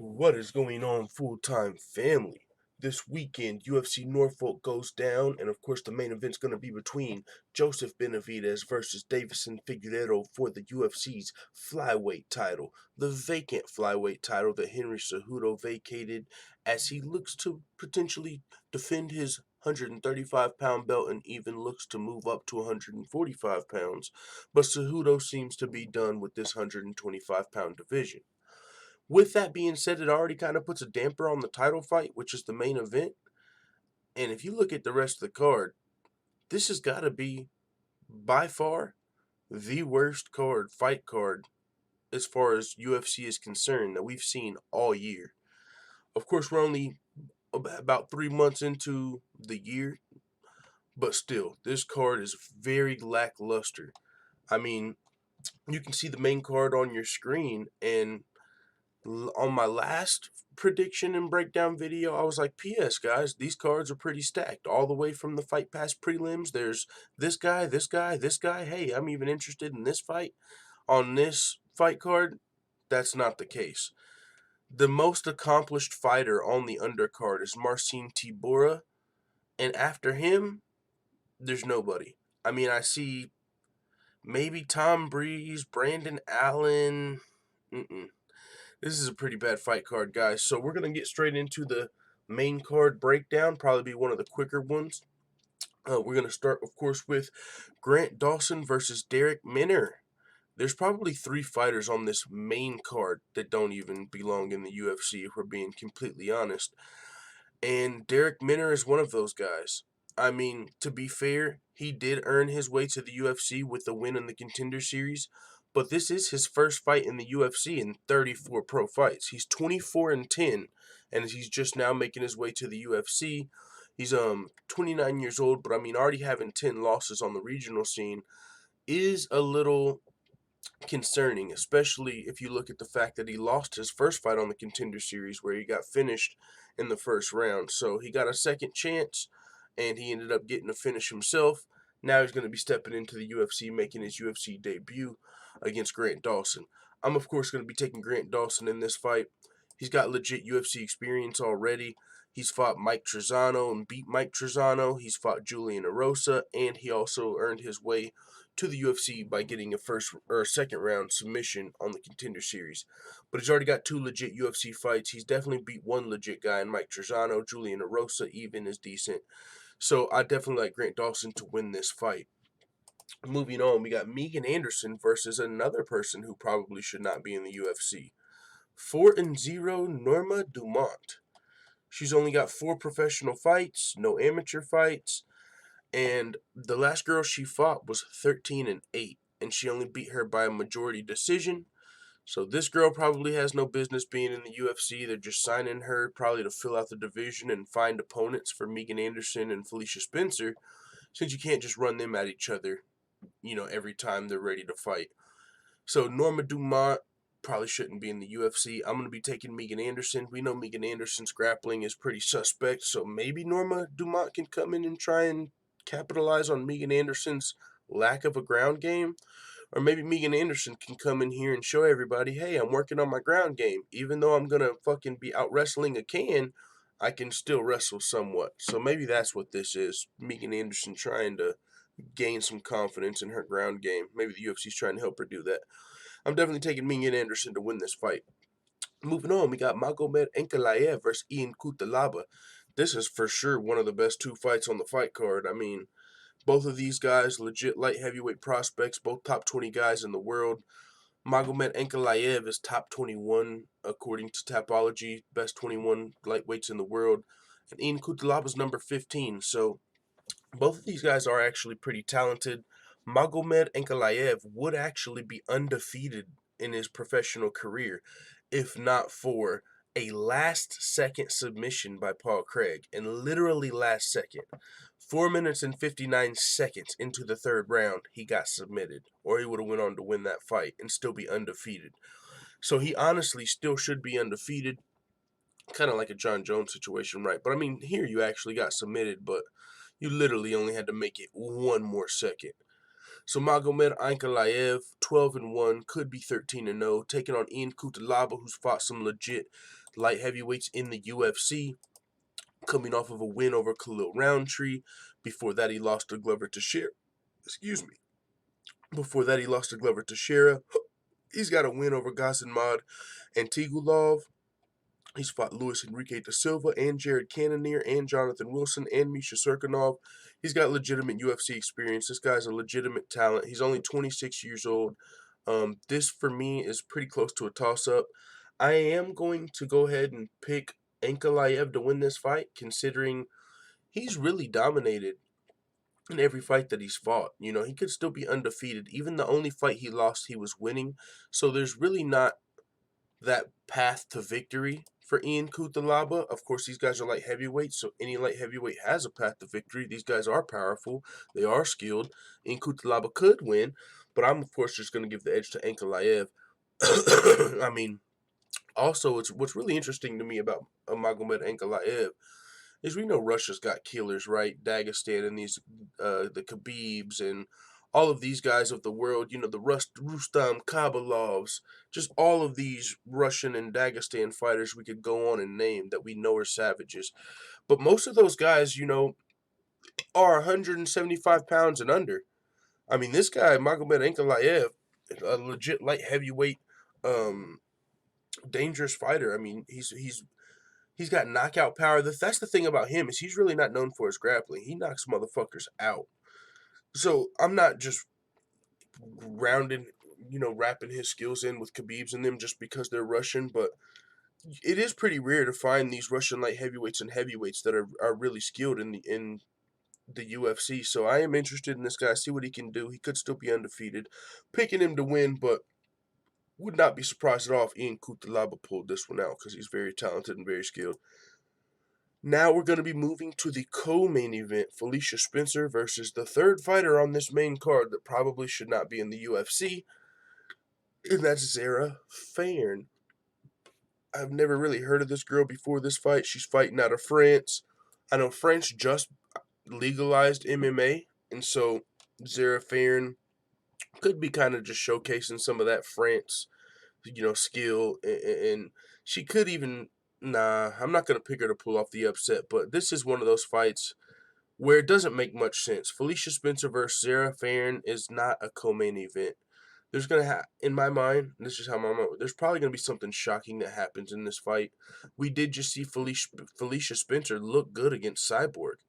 What is going on, full-time family? This weekend, UFC Norfolk goes down, and of course, the main event's going to be between Joseph Benavidez versus Deiveson Figueiredo for the UFC's flyweight title, the vacant flyweight title that Henry Cejudo vacated, as he looks to potentially defend his 135-pound belt and even looks to move up to 145 pounds. But Cejudo seems to be done with this 125-pound division. With that being said, it already kind of puts a damper on the title fight, which is the main event. And if you look at the rest of the card, this has got to be by far the worst fight card, as far as UFC is concerned, that we've seen all year. Of course, we're only about 3 months into the year, but still, this card is very lackluster. I mean, you can see the main card on your screen, and on my last prediction and breakdown video, I was like, P.S. guys, these cards are pretty stacked. All the way from the Fight Pass prelims, there's this guy, this guy, this guy. Hey, I'm even interested in this fight. On this fight card, that's not the case. The most accomplished fighter on the undercard is Marcin Tybura, and after him, there's nobody. I mean, I see maybe Tom Breeze, Brandon Allen. This is a pretty bad fight card, guys. So we're going to get straight into the main card breakdown. Probably be one of the quicker ones. We're going to start, of course, with Grant Dawson versus Derek Minner. There's probably 3 fighters on this main card that don't even belong in the UFC, if we're being completely honest. And Derek Minner is one of those guys. I mean, to be fair, he did earn his way to the UFC with the win in the Contender Series, but this is his first fight in the UFC in 34 pro fights. He's 24-10, and he's just now making his way to the UFC. He's 29 years old, but I mean, already having 10 losses on the regional scene is a little concerning, especially if you look at the fact that he lost his first fight on the Contender Series where he got finished in the first round. So he got a second chance, and he ended up getting a finish himself. Now he's going to be stepping into the UFC, making his UFC debut against Grant Dawson. I'm, of course, going to be taking Grant Dawson in this fight. He's got legit UFC experience already. He's fought Mike Trizano and beat Mike Trizano. He's fought Julian Erosa, and he also earned his way to the UFC by getting a first or second round submission on the Contender Series. But he's already got 2 legit UFC fights. He's definitely beat one legit guy in Mike Trizano. Julian Erosa even is decent. So I definitely like Grant Dawson to win this fight. Moving on, we got Megan Anderson versus another person who probably should not be in the UFC. 4-0 Norma Dumont. She's only got 4 professional fights, no amateur fights, and the last girl she fought was 13-8, and she only beat her by a majority decision. So this girl probably has no business being in the UFC. They're just signing her probably to fill out the division and find opponents for Megan Anderson and Felicia Spencer, since you can't just run them at each other, every time they're ready to fight. So Norma Dumont probably shouldn't be in the UFC. I'm going to be taking Megan Anderson. We know Megan Anderson's grappling is pretty suspect, so maybe Norma Dumont can come in and try and capitalize on Megan Anderson's lack of a ground game. Or maybe Megan Anderson can come in here and show everybody, hey, I'm working on my ground game. Even though I'm going to fucking be out wrestling a can, I can still wrestle somewhat. So maybe that's what this is. Megan Anderson trying to gain some confidence in her ground game. Maybe the UFC's trying to help her do that. I'm definitely taking Megan Anderson to win this fight. Moving on, we got Magomed Ankalaev versus Ian Cutelaba. This is for sure one of the best 2 fights on the fight card. I mean, both of these guys, legit light heavyweight prospects, both top 20 guys in the world. Magomed Ankalaev is top 21 according to Tapology, best 21 lightweights in the world. And Ian Cutelaba is number 15, so both of these guys are actually pretty talented. Magomed Ankalaev would actually be undefeated in his professional career if not for a last-second submission by Paul Craig, and literally last second. 4 minutes and 59 seconds into the 3rd round, he got submitted, or he would have went on to win that fight and still be undefeated. So he honestly still should be undefeated, kind of like a John Jones situation, right? But I mean, here you actually got submitted, but you literally only had to make it 1 more second. So Magomed Ankalaev, 12-1, could be 13-0, taking on Ian Cutelaba, who's fought some legit light heavyweights in the UFC, coming off of a win over Khalil Roundtree. Before that, he lost to Glover Teixeira. Excuse me. Before that, he lost to Glover Teixeira. He's got a win over Gazimad and Tigulov. He's fought Luis Enrique da Silva and Jared Cannonier and Jonathan Wilson and Misha Serkinov. He's got legitimate UFC experience. This guy's a legitimate talent. He's only 26 years old. This, for me, is pretty close to a toss-up. I am going to go ahead and pick Ankalaev to win this fight, considering he's really dominated in every fight that he's fought. You know, he could still be undefeated. Even the only fight he lost, he was winning. So there's really not that path to victory for Ian Cutelaba. Of course, these guys are light heavyweights, so any light heavyweight has a path to victory. These guys are powerful. They are skilled. Ian Cutelaba could win, but I'm, of course, just going to give the edge to Ankalaev. I mean, also, what's really interesting to me about Magomed Ankalaev is we know Russia's got killers, right? Dagestan and these, the Khabibs and all of these guys of the world, you know, the Rustam Kabalovs, just all of these Russian and Dagestan fighters we could go on and name that we know are savages. But most of those guys, you know, are 175 pounds and under. I mean, this guy, Magomed Ankalaev, a legit light heavyweight, dangerous fighter. I mean, he's got knockout power. That's the thing about him, is he's really not known for his grappling. He knocks motherfuckers out. So I'm not just wrapping his skills in with Khabib's in them just because they're Russian, but it is pretty rare to find these Russian light heavyweights and heavyweights that are really skilled in the UFC. So I am interested in this guy, see what he can do. He could still be undefeated. Picking him to win, but would not be surprised at all if Ian Cutelaba pulled this one out because he's very talented and very skilled. Now we're going to be moving to the co-main event, Felicia Spencer versus the third fighter on this main card that probably should not be in the UFC, and that's Zara Fairn. I've never really heard of this girl before this fight. She's fighting out of France. I know France just legalized MMA, and so Zara Fairn could be kind of just showcasing some of that France, skill, and she could even. Nah, I'm not going to pick her to pull off the upset, but this is one of those fights where it doesn't make much sense. Felicia Spencer versus Zara Fairn is not a co-main event. There's going to in my mind, this is how my mind, there's probably going to be something shocking that happens in this fight. We did just see Felicia Spencer look good against Cyborg.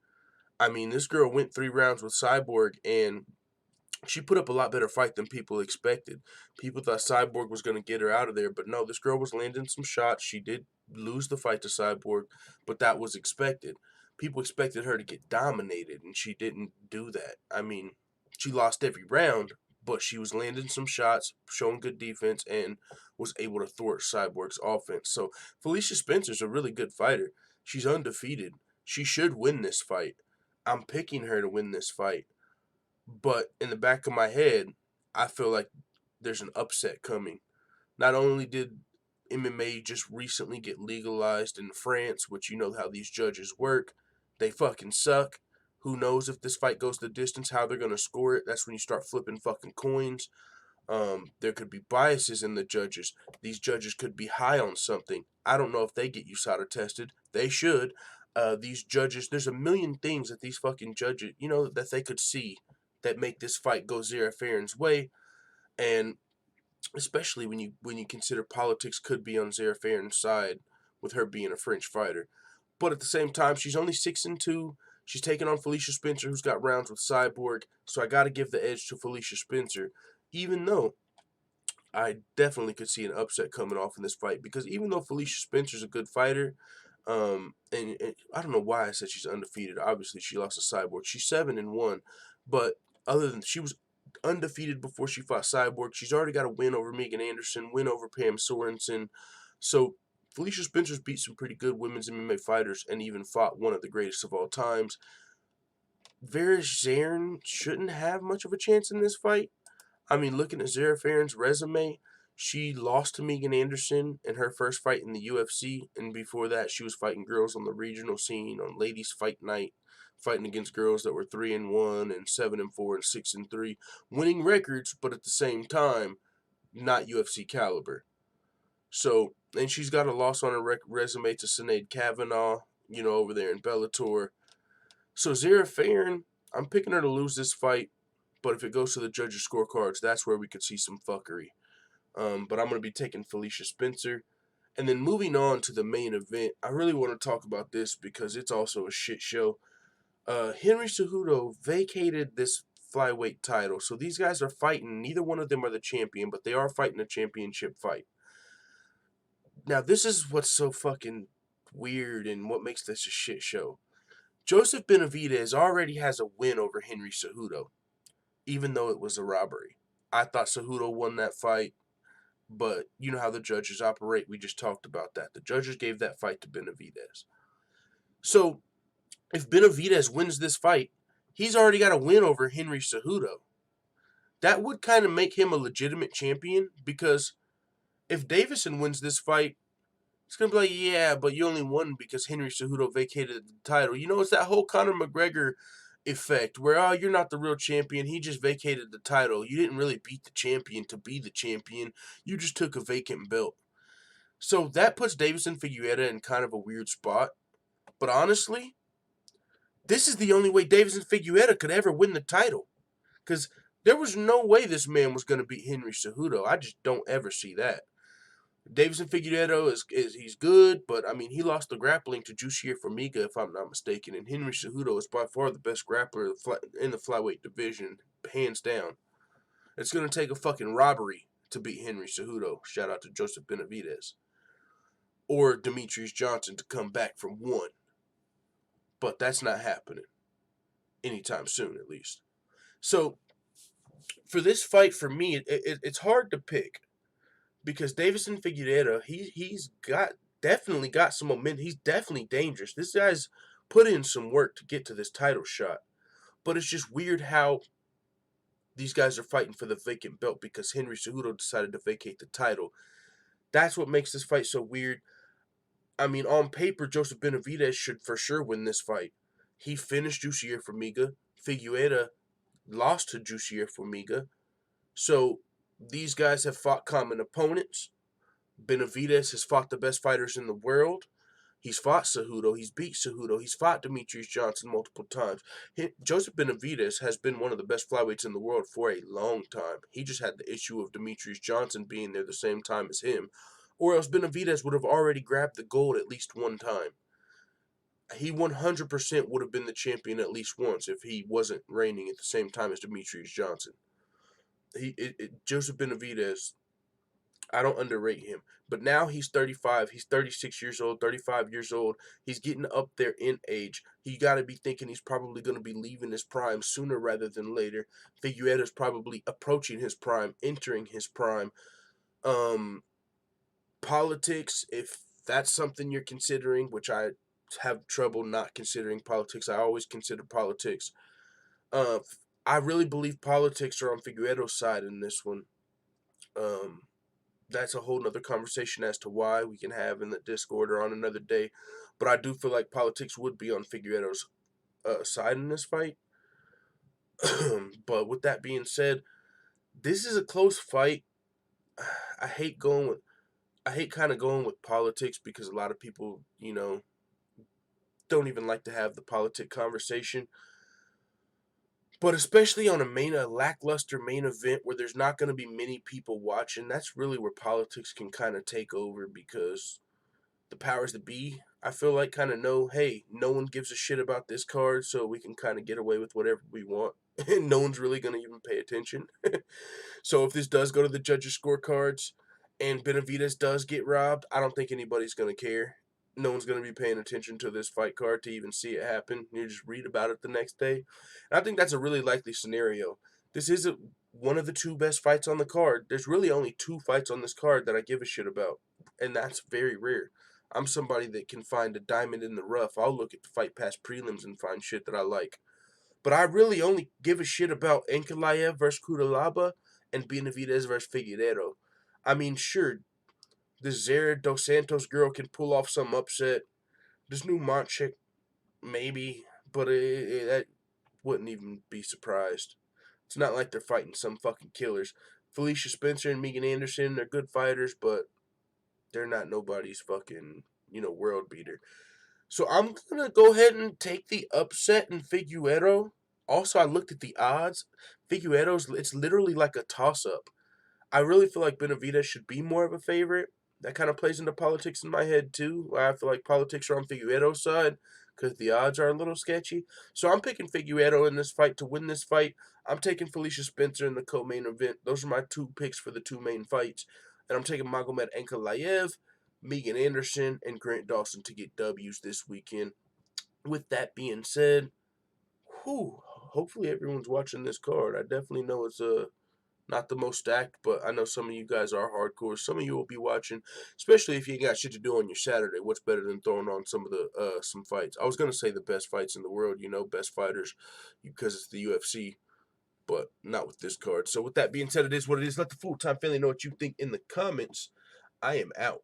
I mean, this girl went 3 rounds with Cyborg, and she put up a lot better fight than people expected. People thought Cyborg was going to get her out of there, but no, this girl was landing some shots. She did lose the fight to Cyborg, but that was expected. People expected her to get dominated, and she didn't do that. I mean, she lost every round, but she was landing some shots, showing good defense, and was able to thwart Cyborg's offense. So Felicia Spencer's a really good fighter. She's undefeated. She should win this fight. I'm picking her to win this fight. But in the back of my head, I feel like there's an upset coming. Not only did MMA just recently get legalized in France, which you know how these judges work, they fucking suck. Who knows if this fight goes the distance, how they're going to score it. That's when you start flipping fucking coins. There could be biases in the judges. These judges could be high on something. I don't know if they get USADA tested. They should. These judges, there's a million things that these fucking judges, that they could see that make this fight go Zara Fairn's way, and especially when you consider politics could be on Zara Fairn's side with her being a French fighter. But at the same time, she's only 6-2. She's taking on Felicia Spencer, who's got rounds with Cyborg, so I got to give the edge to Felicia Spencer, even though I definitely could see an upset coming off in this fight, because even though Felicia Spencer's a good fighter, and I don't know why I said she's undefeated. Obviously, she lost to Cyborg. She's 7-1, but other than she was undefeated before she fought Cyborg, she's already got a win over Megan Anderson, win over Pam Sorensen. So Felicia Spencer's beat some pretty good women's MMA fighters and even fought one of the greatest of all times. Varish Zaren shouldn't have much of a chance in this fight. I mean, looking at Zara Fairn's resume, she lost to Megan Anderson in her first fight in the UFC, and before that, she was fighting girls on the regional scene on Ladies Fight Night, fighting against girls that were 3-1 and 7-4 and 6-3, winning records, but at the same time, not UFC caliber. So And she's got a loss on her resume to Sinead Kavanaugh, over there in Bellator. So Zara Farron, I'm picking her to lose this fight, but if it goes to the judges' scorecards, that's where we could see some fuckery. But I'm going to be taking Felicia Spencer. And then moving on to the main event, I really want to talk about this because it's also a shit show. Henry Cejudo vacated this flyweight title. So these guys are fighting. Neither one of them are the champion, but they are fighting a championship fight. Now, this is what's so fucking weird and what makes this a shit show. Joseph Benavidez already has a win over Henry Cejudo, even though it was a robbery. I thought Cejudo won that fight, but you know how the judges operate. We just talked about that. The judges gave that fight to Benavidez. So, if Benavidez wins this fight, he's already got a win over Henry Cejudo. That would kind of make him a legitimate champion, because if Deiveson wins this fight, it's going to be like, yeah, but you only won because Henry Cejudo vacated the title. It's that whole Conor McGregor effect where, oh, you're not the real champion. He just vacated the title. You didn't really beat the champion to be the champion. You just took a vacant belt. So that puts Deiveson Figueiredo in kind of a weird spot. But honestly, this is the only way Deiveson Figueiredo could ever win the title. Because there was no way this man was going to beat Henry Cejudo. I just don't ever see that. Deiveson Figueiredo he's good, but I mean, he lost the grappling to Jussier Formiga, if I'm not mistaken, and Henry Cejudo is by far the best grappler in the flyweight division, hands down. It's going to take a fucking robbery to beat Henry Cejudo. Shout out to Joseph Benavidez. Or Demetrius Johnson to come back from one. But that's not happening. Anytime soon, at least. So, for this fight, for me, it's hard to pick. Because Deiveson Figueiredo, he's definitely got some momentum. He's definitely dangerous. This guy's put in some work to get to this title shot. But it's just weird how these guys are fighting for the vacant belt because Henry Cejudo decided to vacate the title. That's what makes this fight so weird. I mean, on paper, Joseph Benavidez should for sure win this fight. He finished Jussier Formiga. Figueiredo lost to Jussier Formiga. So these guys have fought common opponents. Benavidez has fought the best fighters in the world. He's fought Cejudo. He's beat Cejudo. He's fought Demetrius Johnson multiple times. Joseph Benavidez has been one of the best flyweights in the world for a long time. He just had the issue of Demetrius Johnson being there the same time as him. Or else Benavidez would have already grabbed the gold at least one time. He 100% would have been the champion at least once if he wasn't reigning at the same time as Demetrius Johnson. Joseph Benavidez, I don't underrate him. But now he's 35. He's 36 years old, 35 years old. He's getting up there in age. You got to be thinking he's probably going to be leaving his prime sooner rather than later. Figueiredo's probably approaching his prime, entering his prime. Politics, if that's something you're considering, which I have trouble not considering politics. I always consider politics. I really believe politics are on Figueiredo's side in this one. That's a whole nother conversation as to why we can have in the Discord or on another day. But I do feel like politics would be on Figueiredo's side in this fight. But with that being said, this is a close fight. I hate kind of going with politics because a lot of people, don't even like to have the politic conversation. But especially on a lackluster main event where there's not going to be many people watching, that's really where politics can kind of take over, because the powers that be, I feel like, kind of know, hey, no one gives a shit about this card, so we can kind of get away with whatever we want. And no one's really going to even pay attention. So if this does go to the judges' scorecards and Benavidez does get robbed, I don't think anybody's going to care. No one's going to be paying attention to this fight card to even see it happen. You just read about it the next day. And I think that's a really likely scenario. This is one of the two best fights on the card. There's really only two fights on this card that I give a shit about, and that's very rare. I'm somebody that can find a diamond in the rough. I'll look at the Fight Pass prelims and find shit that I like. But I really only give a shit about Ankalaev versus Kudalaba and Benavidez versus Figueiredo. I mean, sure, this Zara Dos Santos girl can pull off some upset. This new Mont chick, maybe, but that wouldn't even be surprised. It's not like they're fighting some fucking killers. Felicia Spencer and Megan Anderson, they're good fighters, but They're not nobody's fucking, world beater. So I'm gonna go ahead and take the upset in Figueiredo. Also, I looked at the odds. Figueiredo's, it's literally like a toss up. I really feel like Benavidez should be more of a favorite. That kind of plays into politics in my head too. I feel like politics are on Figueiredo's side because the odds are a little sketchy. So I'm picking Figueiredo in this fight to win this fight. I'm taking Felicia Spencer in the co-main event. Those are my two picks for the two main fights. And I'm taking Magomed Ankalaev, Megan Anderson, and Grant Dawson to get W's this weekend. With that being said, hopefully everyone's watching this card. I definitely know it's not the most stacked, but I know some of you guys are hardcore. Some of you will be watching, especially if you ain't got shit to do on your Saturday. What's better than throwing on some of the some fights? I was gonna say the best fights in the world, best fighters, because it's the UFC, but not with this card. So with that being said, it is what it is. Let the full time family know what you think in the comments. I am out.